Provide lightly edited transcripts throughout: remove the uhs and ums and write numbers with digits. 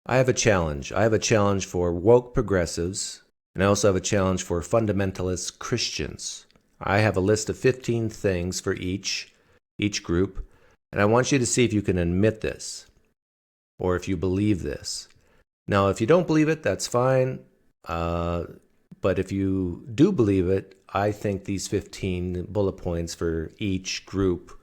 I have a challenge. I have a challenge for woke progressives, and I also have a challenge for fundamentalist Christians. I have a list of 15 things for each group, and I want you to see if you can admit this, or if you believe this. Now, if you don't believe it, that's fine, but if you do believe it, I think these 15 bullet points for each group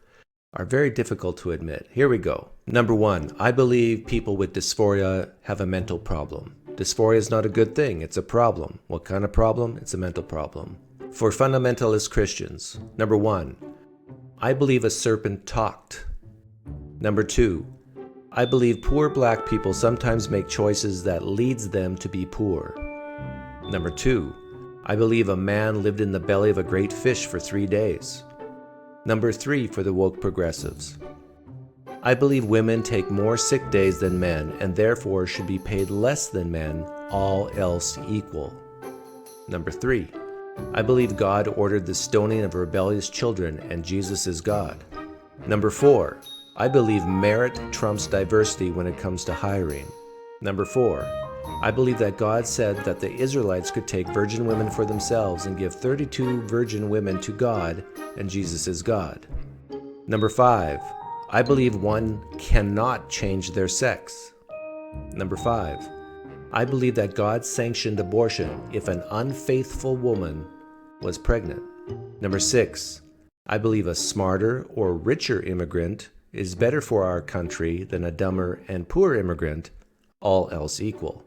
are very difficult to admit. Here we go. Number 1, I believe people with dysphoria have a mental problem. Dysphoria is not a good thing, it's a problem. What kind of problem? It's a mental problem. For fundamentalist Christians, number 1, I believe a serpent talked. Number 2, I believe poor black people sometimes make choices that leads them to be poor. Number 2, I believe a man lived in the belly of a great fish for 3 days. Number 3 for the woke progressives, I believe women take more sick days than men and therefore should be paid less than men, all else equal. Number 3, I believe God ordered the stoning of rebellious children and Jesus is God. Number 4, I believe merit trumps diversity when it comes to hiring. Number 4, I believe that God said that the Israelites could take virgin women for themselves and give 32 virgin women to God, and Jesus is God. Number 5, I believe one cannot change their sex. Number 5, I believe that God sanctioned abortion if an unfaithful woman was pregnant. Number 6, I believe a smarter or richer immigrant is better for our country than a dumber and poor immigrant, all else equal.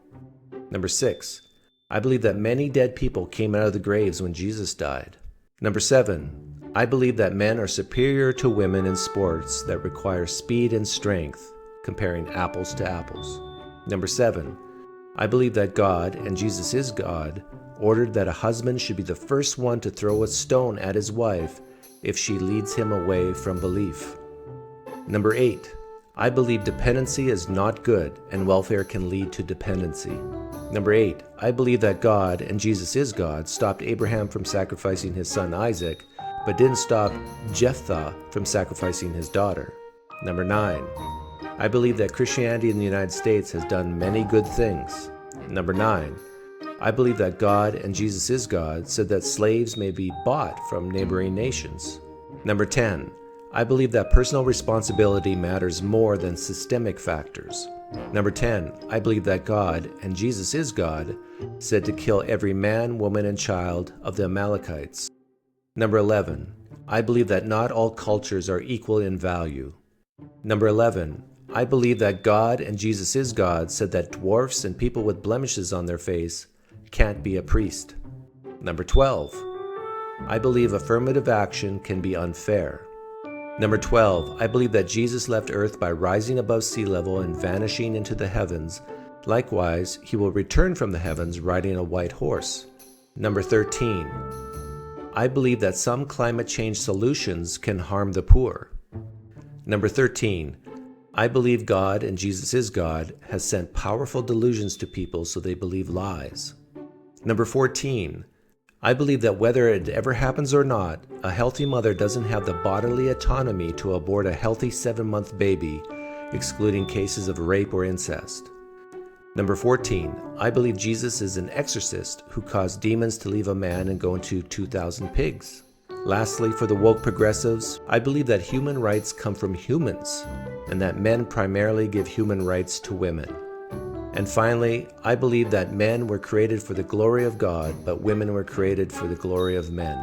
Number 6, I believe that many dead people came out of the graves when Jesus died. Number 7, I believe that men are superior to women in sports that require speed and strength, comparing apples to apples. Number 7, I believe that God, and Jesus is God, ordered that a husband should be the first one to throw a stone at his wife if she leads him away from belief. Number 8, I believe dependency is not good and welfare can lead to dependency. Number 8, I believe that God, and Jesus is God, stopped Abraham from sacrificing his son Isaac, but didn't stop Jephthah from sacrificing his daughter. Number 9, I believe that Christianity in the United States has done many good things. Number 9, I believe that God, and Jesus is God, said that slaves may be bought from neighboring nations. Number 10, I believe that personal responsibility matters more than systemic factors. Number 10, I believe that God, and Jesus is God, said to kill every man, woman, and child of the Amalekites. Number 11, I believe that not all cultures are equal in value. Number 11, I believe that God, and Jesus is God, said that dwarfs and people with blemishes on their face can't be a priest. Number 12, I believe affirmative action can be unfair. Number 12, I believe that Jesus left earth by rising above sea level and vanishing into the heavens. Likewise, he will return from the heavens riding a white horse. Number 13, I believe that some climate change solutions can harm the poor. Number 13, I believe God, and Jesus is God, has sent powerful delusions to people so they believe lies. Number 14, I believe that whether it ever happens or not, a healthy mother doesn't have the bodily autonomy to abort a healthy 7-month baby, excluding cases of rape or incest. Number 14, I believe Jesus is an exorcist who caused demons to leave a man and go into 2,000 pigs. Lastly, for the woke progressives, I believe that human rights come from humans, and that men primarily give human rights to women. And finally, I believe that men were created for the glory of God, but women were created for the glory of men.